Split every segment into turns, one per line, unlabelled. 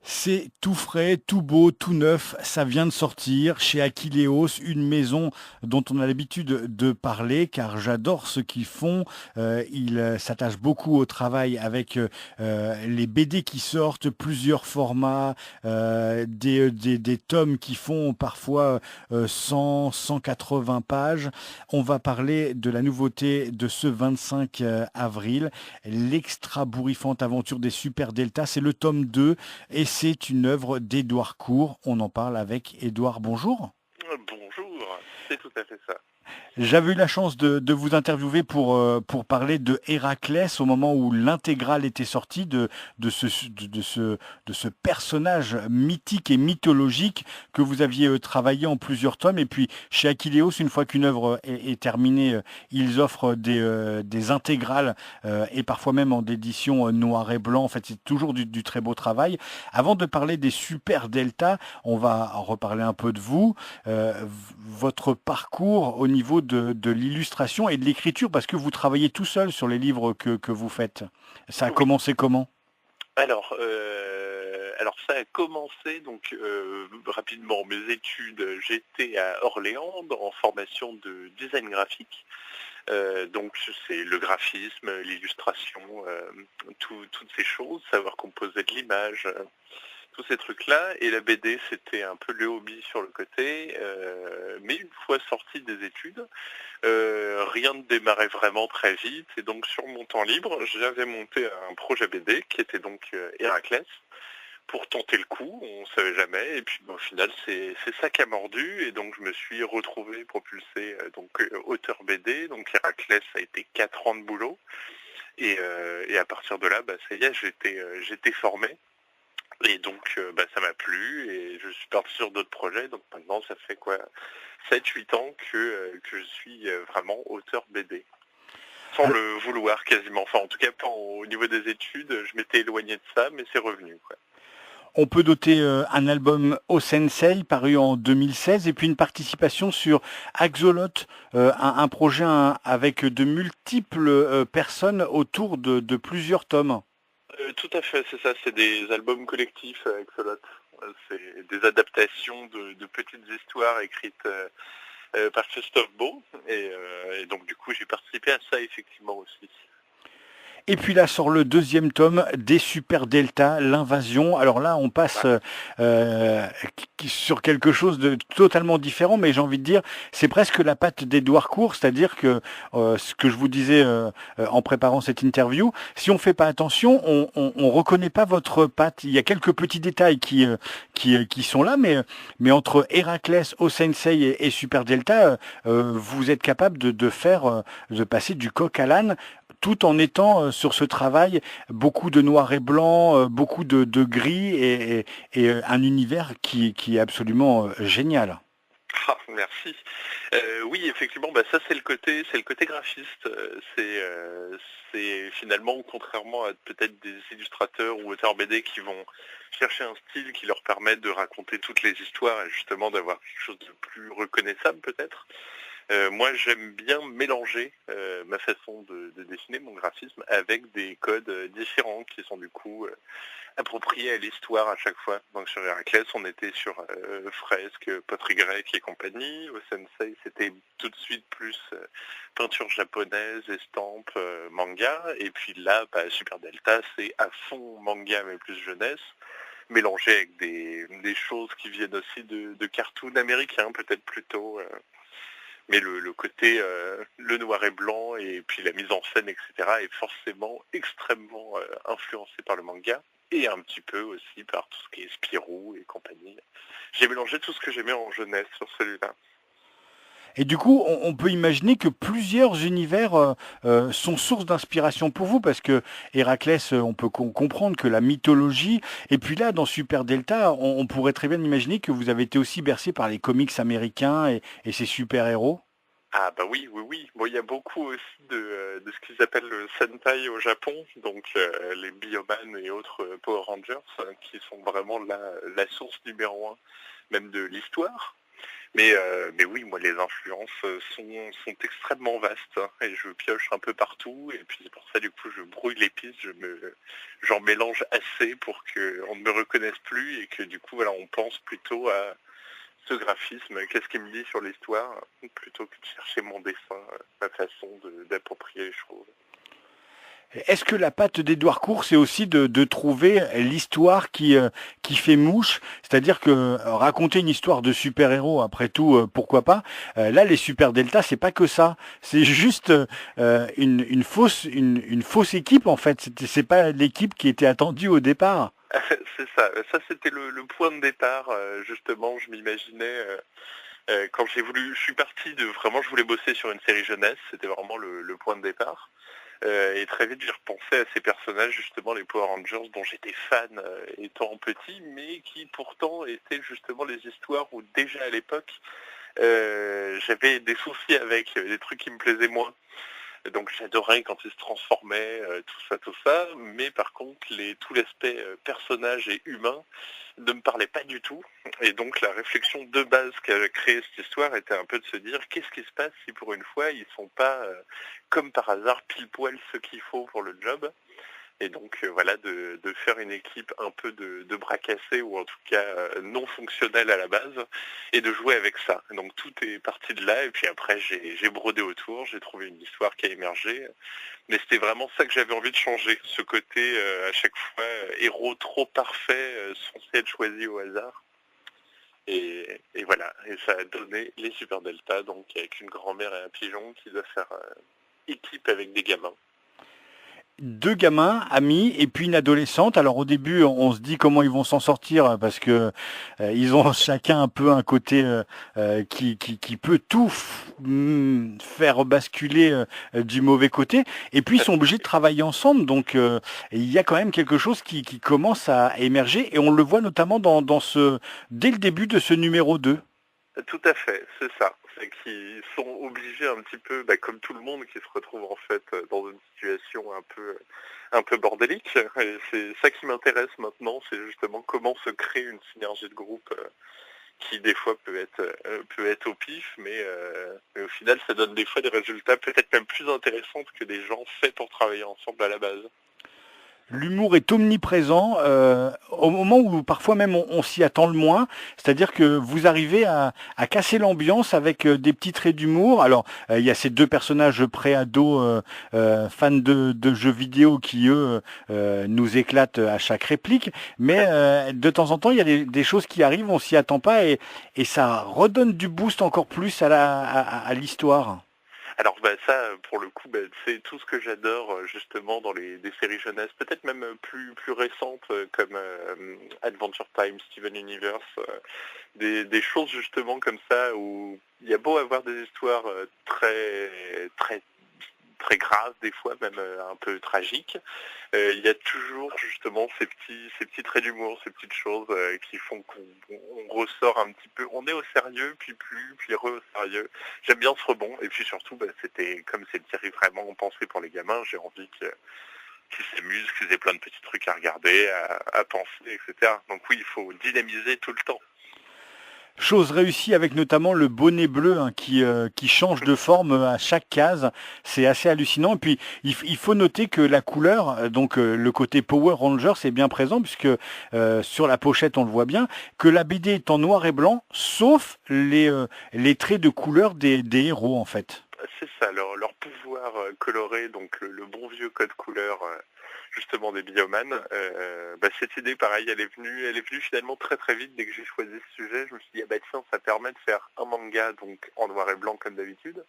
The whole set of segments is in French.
C'est tout frais, tout beau, tout neuf, ça vient de sortir chez Akileos, une maison dont on a l'habitude de parler car j'adore ce qu'ils font. Ils s'attachent beaucoup au travail avec les BD qui sortent, plusieurs formats, des tomes qui font parfois 100, 180 pages. On va parler de la nouveauté de ce 25 avril, l'extra-bourrifante aventure des Super Delta. C'est le tome 2. Et c'est une œuvre d'Édouard Court. On en parle avec Édouard. Bonjour.
Bonjour, c'est tout à fait ça.
J'avais eu la chance de vous interviewer pour parler de Héraclès au moment où l'intégrale était sortie de ce, de ce personnage mythique et mythologique que vous aviez travaillé en plusieurs tomes. Et puis chez Akileos, une fois qu'une œuvre est terminée, ils offrent des intégrales et parfois même en édition noir et blanc. En fait, c'est toujours du très beau travail. Avant de parler des super deltas, on va reparler un peu de vous, votre parcours au niveau de l'illustration et de l'écriture, parce que vous travaillez tout seul sur les livres que vous faites. Ça a
Oui,
commencé comment?
alors ça a commencé donc rapidement mes études. J'étais à Orléans en formation de design graphique. Donc c'est le graphisme, l'illustration, toutes ces choses, savoir composer de l'image, tous ces trucs-là. Et la BD, c'était un peu le hobby sur le côté. Mais une fois sorti des études, rien ne démarrait vraiment très vite. Et donc sur mon temps libre, j'avais monté un projet BD qui était donc Héraclès, pour tenter le coup, on ne savait jamais. Et puis au final, c'est ça qui a mordu. Et donc je me suis retrouvé propulsé auteur BD. Donc Héraclès a été 4 ans de boulot. Et à partir de là, ça y est, j'étais formé. Et donc ça m'a plu et je suis parti sur d'autres projets. Donc maintenant ça fait quoi 7-8 ans que je suis vraiment auteur BD. Sans
Alors,
le vouloir quasiment. Enfin en tout cas pas au niveau des études, je m'étais éloigné de ça, mais c'est revenu, quoi.
on peut noter un album au Sensei paru en 2016 et puis une participation sur Axolot, un projet avec de multiples personnes autour de plusieurs tomes.
Tout à fait, c'est ça, c'est des albums collectifs avec Solot. C'est des adaptations de petites histoires écrites par Christophe Beau. Et donc du coup j'ai participé à ça effectivement aussi.
Et puis là sort le deuxième tome des Super Delta, l'invasion. Alors là, on passe
Ouais.
euh, sur quelque chose de totalement différent, mais j'ai envie de dire, c'est presque la patte d'Édouard Court, c'est-à-dire que ce que je vous disais en préparant cette interview, si on fait pas attention, on reconnaît pas votre patte. Il y a quelques petits détails qui sont là, mais entre Héraclès, Osensei et Super Delta, vous êtes capable de faire, de passer du coq à l'âne tout en étant sur ce travail beaucoup de noir et blanc, beaucoup de gris et un univers qui est absolument génial.
Ah, merci. Oui, effectivement, ça c'est le côté graphiste. C'est finalement, contrairement à peut-être des illustrateurs ou auteurs BD qui vont chercher un style qui leur permette de raconter toutes les histoires et justement d'avoir quelque chose de plus reconnaissable peut-être. Moi, j'aime bien mélanger ma façon de dessiner mon graphisme avec des codes différents qui sont du coup appropriés à l'histoire à chaque fois. Donc sur Héraclès, on était sur fresques, poterie grecque et compagnie. Au Sensei, c'était tout de suite plus peinture japonaise, estampes, manga. Et puis là, Super Delta, c'est à fond manga mais plus jeunesse, mélangé avec des choses qui viennent aussi de cartoons américains, peut-être plutôt. Mais le côté, le noir et blanc et puis la mise en scène, etc., est forcément extrêmement influencé par le manga et un petit peu aussi par tout ce qui est Spirou et compagnie. J'ai mélangé tout ce que j'aimais en jeunesse sur celui-là.
Et du coup, on peut imaginer que plusieurs univers sont source d'inspiration pour vous, parce que Héraclès, on peut comprendre que la mythologie, et puis là, dans Super Delta, on pourrait très bien imaginer que vous avez été aussi bercé par les comics américains et ces super-héros.
Ah bah oui, oui, oui. Bon, il y a beaucoup aussi de ce qu'ils appellent le Sentai au Japon, donc les Bioman et autres Power Rangers, qui sont vraiment la source numéro un, même de l'histoire. Mais oui, moi les influences sont extrêmement vastes, hein, et je pioche un peu partout et puis c'est pour ça du coup je brouille les pistes, j'en mélange assez pour qu'on ne me reconnaisse plus et que du coup voilà on pense plutôt à ce graphisme, qu'est-ce qu'il me dit sur l'histoire, plutôt que de chercher mon dessin, ma façon d'approprier les choses.
Est-ce que la patte d'Édouard Court, c'est aussi de trouver l'histoire qui fait mouche? C'est-à-dire que raconter une histoire de super-héros, après tout, pourquoi pas? Là, les Super Delta, c'est pas que ça. C'est juste une fausse équipe, en fait. C'est pas l'équipe qui était attendue au départ.
C'est ça, ça c'était le point de départ, justement, je m'imaginais, quand je suis parti je voulais bosser sur une série jeunesse, c'était vraiment le point de départ. Et très vite, j'ai repensé à ces personnages, justement les Power Rangers, dont j'étais fan étant petit, mais qui pourtant étaient justement les histoires où déjà à l'époque, j'avais des soucis avec, il y avait des trucs qui me plaisaient moins. Donc j'adorais quand ils se transformaient, tout ça, mais par contre tout l'aspect personnage et humain ne me parlait pas du tout. Et donc la réflexion de base qu'a créé cette histoire était un peu de se dire qu'est-ce qui se passe si pour une fois ils sont pas comme par hasard pile poil ce qu'il faut pour le job. Et donc voilà, de faire une équipe un peu de bras cassés ou en tout cas non fonctionnelle à la base et de jouer avec ça. Donc tout est parti de là et puis après j'ai brodé autour, j'ai trouvé une histoire qui a émergé. Mais c'était vraiment ça que j'avais envie de changer, ce côté à chaque fois héros trop parfait censé être choisi au hasard. Et voilà, et ça a donné les Super Delta, donc avec une grand-mère et un pigeon qui doit faire équipe avec des gamins.
Deux gamins, amis, et puis une adolescente. Alors au début, on se dit comment ils vont s'en sortir parce que ils ont chacun un peu un côté qui peut tout faire basculer du mauvais côté. Et puis ils sont obligés de travailler ensemble. Donc il y a quand même quelque chose qui commence à émerger et on le voit notamment dès le début de ce numéro 2.
Tout à fait, c'est ça. C'est qu'ils sont obligés un petit peu, comme tout le monde qui se retrouve en fait dans une situation un peu bordélique. Et c'est ça qui m'intéresse maintenant, c'est justement comment se crée une synergie de groupe qui des fois peut être au pif, mais au final ça donne des fois des résultats peut-être même plus intéressants que des gens faits pour travailler ensemble à la base.
L'humour est omniprésent au moment où parfois même on s'y attend le moins. C'est-à-dire que vous arrivez à casser l'ambiance avec des petits traits d'humour. Alors il y a ces deux personnages pré-ados fans de jeux vidéo qui eux nous éclatent à chaque réplique. Mais de temps en temps il y a des choses qui arrivent, on s'y attend pas et ça redonne du boost encore plus à l'histoire.
Alors ça, pour le coup, c'est tout ce que j'adore justement dans des séries jeunesse, peut-être même plus récentes comme Adventure Time, Steven Universe, des choses justement comme ça où il y a beau avoir des histoires très très très graves, des fois même un peu tragiques, il y a toujours justement ces petits traits d'humour, ces petites choses qui font qu'on ressort un petit peu, on est au sérieux, puis au sérieux. J'aime bien ce rebond, et puis surtout, c'était comme c'est une série vraiment pensée pour les gamins, j'ai envie qu'ils s'amusent, qu'ils aient plein de petits trucs à regarder, à penser, etc. Donc oui, il faut dynamiser tout le temps.
Chose réussie avec notamment le bonnet bleu qui change de forme à chaque case. C'est assez hallucinant. Et puis il faut noter que la couleur, donc le côté Power Rangers est bien présent puisque sur la pochette on le voit bien, que la BD est en noir et blanc, sauf les traits de couleur des héros en fait.
C'est ça, leur pouvoir coloré, donc le bon vieux code couleur justement des biomanes. Cette idée, pareil, elle est venue finalement très très vite dès que j'ai choisi ce sujet. Je me suis dit, tiens, ça permet de faire un manga donc en noir et blanc comme d'habitude,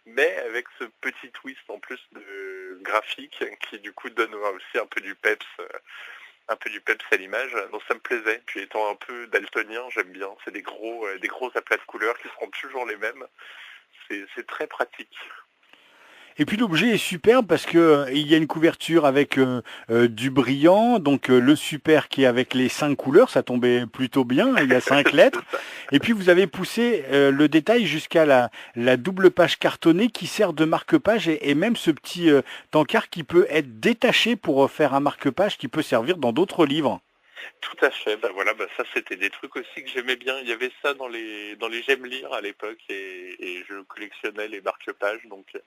mais avec ce petit twist en plus de graphique qui du coup donne aussi un peu du peps. Un peu du peps à l'image, donc ça me plaisait. Puis étant un peu daltonien, j'aime bien. C'est des gros aplats de couleurs qui seront toujours les mêmes. C'est très pratique.
Et puis l'objet est superbe parce que il y a une couverture avec du brillant, donc le super qui est avec les 5 couleurs, ça tombait plutôt bien, il y a 5 lettres. Et puis vous avez poussé le détail jusqu'à la double page cartonnée qui sert de marque-page et même ce petit tankard qui peut être détaché pour faire un marque-page qui peut servir dans d'autres livres.
Tout à fait, bah voilà, bah ça c'était des trucs aussi que j'aimais bien. Il y avait ça dans les j'aime lire à l'époque et je collectionnais les marque-pages. Donc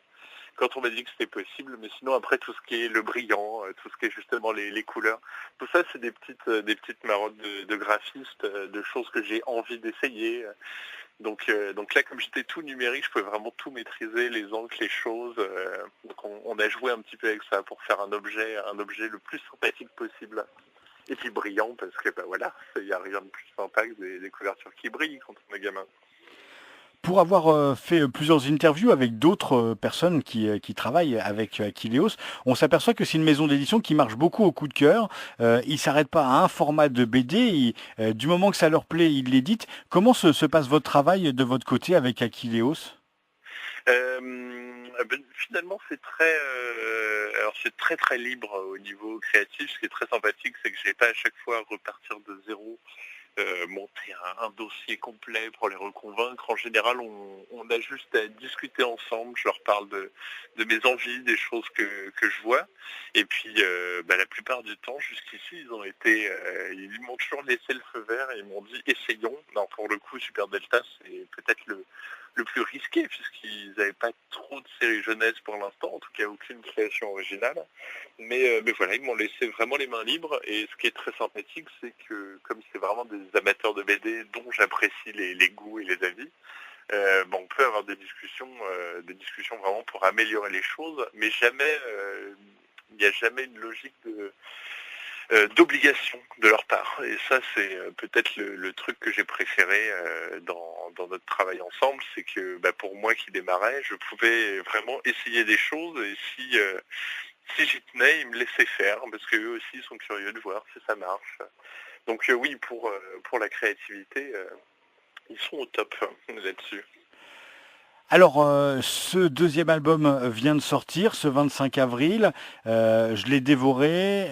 quand on m'a dit que c'était possible, mais sinon après tout ce qui est le brillant, tout ce qui est justement les couleurs, tout ça c'est des petites marottes de graphiste, de choses que j'ai envie d'essayer. Donc là comme j'étais tout numérique, je pouvais vraiment tout maîtriser, les encres, les choses. Donc on a joué un petit peu avec ça pour faire un objet le plus sympathique possible. Et puis brillant parce que bah voilà, il n'y a rien de plus sympa que des couvertures qui brillent quand on est gamin.
Pour avoir fait plusieurs interviews avec d'autres personnes qui travaillent avec Akileos, on s'aperçoit que c'est une maison d'édition qui marche beaucoup au coup de cœur. Ils ne s'arrêtent pas à un format de BD. Du moment que ça leur plaît, ils l'éditent. Comment se passe votre travail de votre côté avec Akileos?
Finalement, c'est très très libre au niveau créatif. Ce qui est très sympathique, c'est que j'ai pas à chaque fois à repartir de zéro, monter un dossier complet pour les reconvaincre. En général, on a juste à discuter ensemble. Je leur parle de mes envies, des choses que je vois. Et puis, la plupart du temps, jusqu'ici, ils m'ont toujours laissé le feu vert et ils m'ont dit essayons. Non, pour le coup, Super Delta, c'est peut-être le plus risqué puisqu'ils n'avaient pas trop de séries jeunesse pour l'instant, en tout cas aucune création originale. Mais voilà, ils m'ont laissé vraiment les mains libres et ce qui est très sympathique, c'est que comme c'est vraiment des amateurs de BD dont j'apprécie les goûts et les avis, on peut avoir des discussions vraiment pour améliorer les choses, mais jamais, il n'y a jamais une logique d'obligation de leur part. Et ça, c'est peut-être le truc que j'ai préféré dans notre travail ensemble, c'est que pour moi qui démarrais, je pouvais vraiment essayer des choses et si j'y tenais, ils me laissaient faire, parce qu'eux aussi sont curieux de voir si ça marche. Donc oui, pour la créativité, ils sont au top là-dessus.
Alors, ce deuxième album vient de sortir ce 25 avril. Je l'ai dévoré.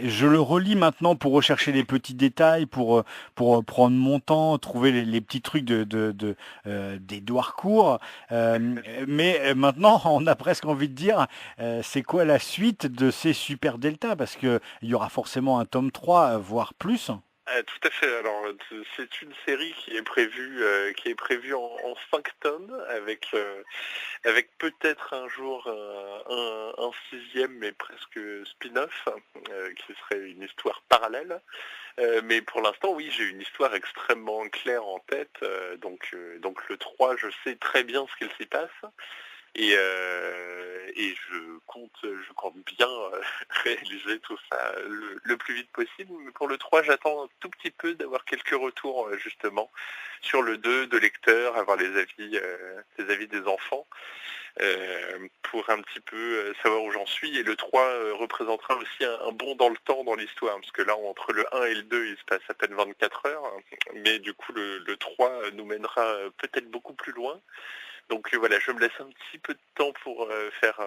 Je le relis maintenant pour rechercher les petits détails, pour prendre mon temps, trouver les petits trucs d'Édouard Court. Mais maintenant, on a presque envie de dire, c'est quoi la suite de ces Super Delta? Parce que il y aura forcément un tome 3, voire plus.
Tout à fait. Alors, c'est une série qui est prévue en 5 tomes, avec peut-être un jour un sixième, mais presque spin-off, qui serait une histoire parallèle. Mais pour l'instant, oui, j'ai une histoire extrêmement claire en tête. Donc le 3, je sais très bien ce qu'il s'y passe. Et je compte bien réaliser tout ça le plus vite possible. Mais pour le 3, j'attends un tout petit peu d'avoir quelques retours justement sur le 2 de lecteurs, avoir les avis des enfants, pour un petit peu savoir où j'en suis. Et le 3 représentera aussi un bond dans le temps dans l'histoire, parce que là, entre le 1 et le 2, il se passe à peine 24 heures. Mais du coup, le 3 nous mènera peut-être beaucoup plus loin. Donc voilà, je me laisse un petit peu de temps pour faire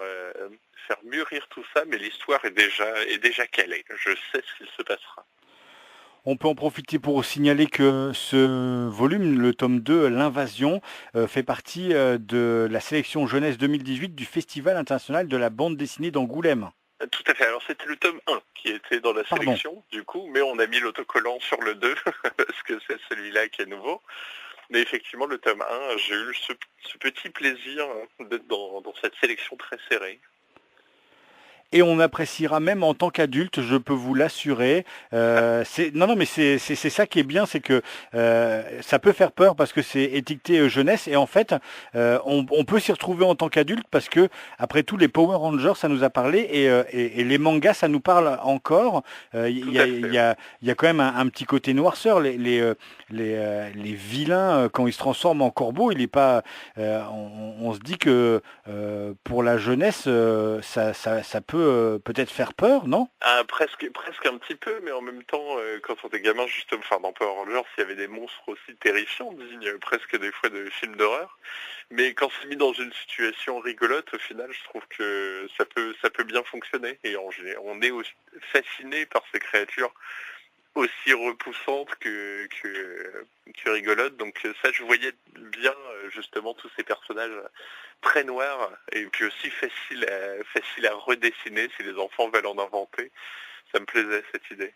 mûrir tout ça, mais l'histoire est déjà calée. Je sais ce qu'il se passera.
On peut en profiter pour signaler que ce volume, le tome 2, L'Invasion, fait partie de la sélection jeunesse 2018 du Festival international de la bande dessinée d'Angoulême.
Tout à fait. Alors c'était le tome 1 qui était dans la
Pardon.
sélection, du coup, mais on a mis l'autocollant sur le 2, parce que c'est celui-là qui est nouveau. Mais effectivement, le tome 1, j'ai eu ce petit plaisir d'être dans cette sélection très serrée.
Et on appréciera même en tant qu'adulte, je peux vous l'assurer. Non, non, mais c'est ça qui est bien, c'est que ça peut faire peur parce que c'est étiqueté jeunesse et en fait, on peut s'y retrouver en tant qu'adulte parce que après tout, les Power Rangers, ça nous a parlé et les mangas, ça nous parle encore. Il y
Tout
a,
à
il
fait.
y a, il y a quand même un petit côté noirceur. Les vilains, quand ils se transforment en corbeaux, il est pas. On se dit que pour la jeunesse, ça peut peut-être faire peur, non?
Ah, presque un petit peu, mais en même temps, quand on était gamin, justement, enfin dans Power Rangers, il y avait des monstres aussi terrifiants, dignes presque des fois de films d'horreur. Mais quand c'est mis dans une situation rigolote, au final, je trouve que ça peut bien fonctionner. Et on est aussi fasciné par ces créatures aussi repoussantes que rigolotes. Donc ça, je voyais bien justement tous ces personnages très noirs et puis aussi facile à redessiner si les enfants veulent en inventer. Ça me plaisait cette idée.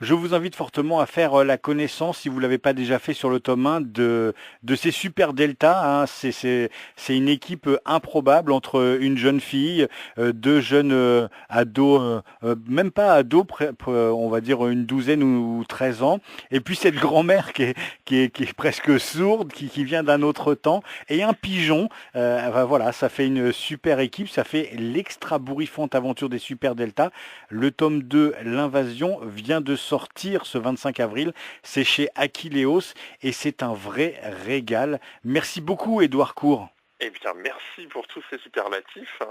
Je vous invite fortement à faire la connaissance, si vous l'avez pas déjà fait sur le tome 1, de ces super Delta, hein. C'est une équipe improbable entre une jeune fille, deux jeunes ados, même pas ados, on va dire une douzaine ou 13 ans, et puis cette grand-mère qui est presque sourde, qui vient d'un autre temps, et un pigeon. Ben voilà, ça fait une super équipe, ça fait l'extra bourrifante aventure des super Delta. Le tome 2, l'invasion, vient de sortir ce 25 avril. C'est chez Aquileos et c'est un vrai régal. Merci beaucoup, Édouard Court.
Eh bien, merci pour tous ces superlatifs.